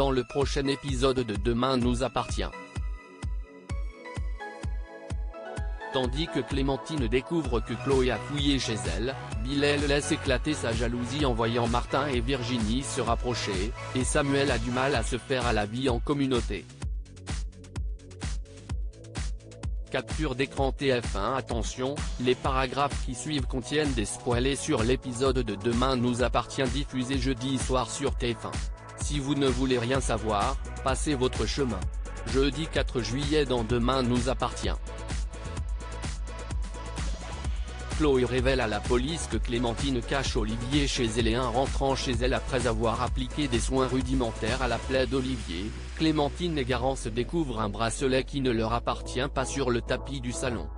dans le prochain épisode de Demain nous appartient. Tandis que Clémentine découvre que Chloé a fouillé chez elle, Bilal laisse éclater sa jalousie en voyant Martin et Virginie se rapprocher, et Samuel a du mal à se faire à la vie en communauté. Capture d'écran TF1. Attention, les paragraphes qui suivent contiennent des spoilers sur l'épisode de Demain nous appartient diffusé jeudi soir sur TF1. Si vous ne voulez rien savoir, passez votre chemin. Jeudi 4 juillet dans Demain nous appartient. Chloé révèle à la police que Clémentine cache Olivier chez elle et en rentrant chez elle après avoir appliqué des soins rudimentaires à la plaie d'Olivier, Clémentine et Garance découvrent un bracelet qui ne leur appartient pas sur le tapis du salon.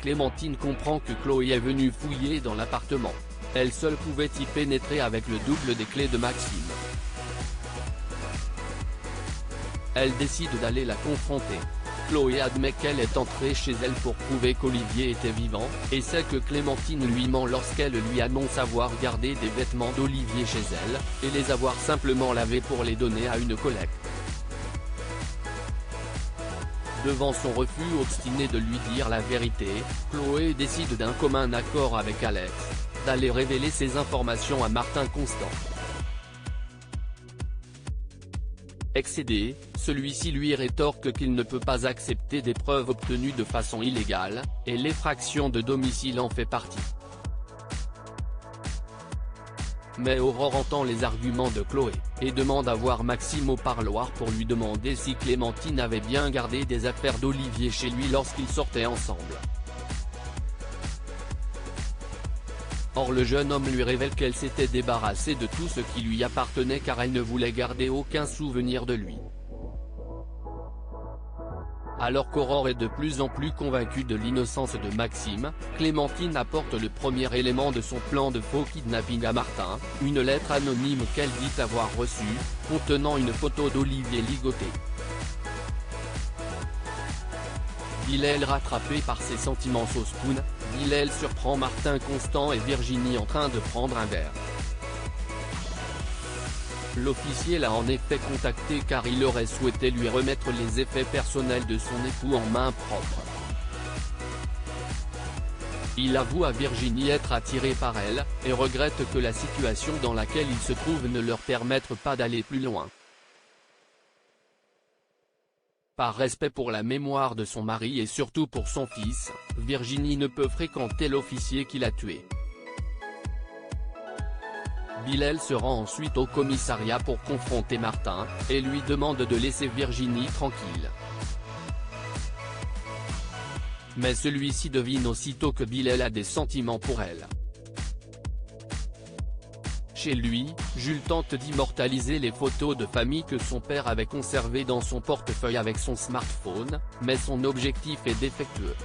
Clémentine comprend que Chloé est venue fouiller dans l'appartement. Elle seule pouvait y pénétrer avec le double des clés de Maxime. Elle décide d'aller la confronter. Chloé admet qu'elle est entrée chez elle pour prouver qu'Olivier était vivant, et sait que Clémentine lui ment lorsqu'elle lui annonce avoir gardé des vêtements d'Olivier chez elle, et les avoir simplement lavés pour les donner à une collecte. Devant son refus obstiné de lui dire la vérité, Chloé décide d'un commun accord avec Alex, d'aller révéler ces informations à Martin Constant. Excédé, celui-ci lui rétorque qu'il ne peut pas accepter des preuves obtenues de façon illégale, et l'effraction de domicile en fait partie. Mais Aurore entend les arguments de Chloé, et demande à voir Maxime au parloir pour lui demander si Clémentine avait bien gardé des affaires d'Olivier chez lui lorsqu'ils sortaient ensemble. Or le jeune homme lui révèle qu'elle s'était débarrassée de tout ce qui lui appartenait car elle ne voulait garder aucun souvenir de lui. Alors qu'Aurore est de plus en plus convaincue de l'innocence de Maxime, Clémentine apporte le premier élément de son plan de faux kidnapping à Martin, une lettre anonyme qu'elle dit avoir reçue, contenant une photo d'Olivier ligoté. Bilal rattrapé par ses sentiments sauce poune, Bilal surprend Martin Constant et Virginie en train de prendre un verre. L'officier l'a en effet contacté car il aurait souhaité lui remettre les effets personnels de son époux en main propre. Il avoue à Virginie être attiré par elle, et regrette que la situation dans laquelle il se trouve ne leur permette pas d'aller plus loin. Par respect pour la mémoire de son mari et surtout pour son fils, Virginie ne peut fréquenter l'officier qui l'a tué. Bilal se rend ensuite au commissariat pour confronter Martin, et lui demande de laisser Virginie tranquille. Mais celui-ci devine aussitôt que Bilal a des sentiments pour elle. Chez lui, Jules tente d'immortaliser les photos de famille que son père avait conservées dans son portefeuille avec son smartphone, mais son objectif est défectueux.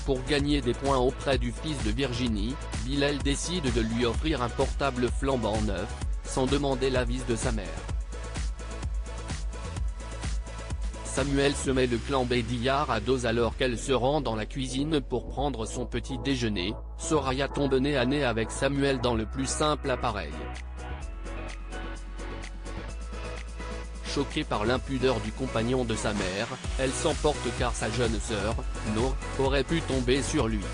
Pour gagner des points auprès du fils de Virginie, Bilal décide de lui offrir un portable flambant neuf, sans demander l'avis de sa mère. Samuel se met le clan Bédillard à dos alors qu'elle se rend dans la cuisine pour prendre son petit déjeuner. Soraya tombe nez à nez avec Samuel dans le plus simple appareil. Choquée par l'impudeur du compagnon de sa mère, elle s'emporte car sa jeune sœur, Nour, aurait pu tomber sur lui.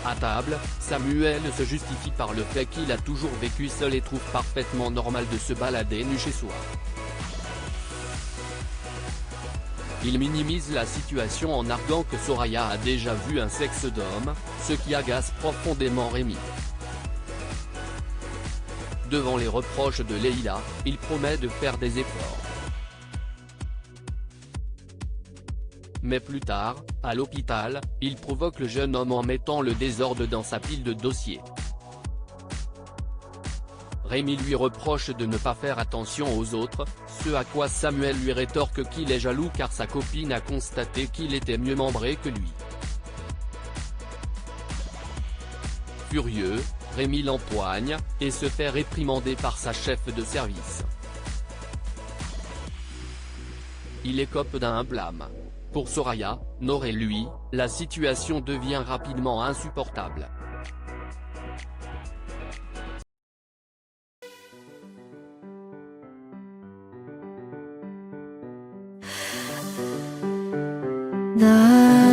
À table, Samuel se justifie par le fait qu'il a toujours vécu seul et trouve parfaitement normal de se balader nu chez soi. Il minimise la situation en arguant que Soraya a déjà vu un sexe d'homme, ce qui agace profondément Rémi. Devant les reproches de Leïla, il promet de faire des efforts. Mais plus tard, à l'hôpital, il provoque le jeune homme en mettant le désordre dans sa pile de dossiers. Rémi lui reproche de ne pas faire attention aux autres, ce à quoi Samuel lui rétorque qu'il est jaloux car sa copine a constaté qu'il était mieux membré que lui. Furieux, Rémi l'empoigne, et se fait réprimander par sa chef de service. Il écope d'un blâme. Pour Soraya, Nour et lui, la situation devient rapidement insupportable. 나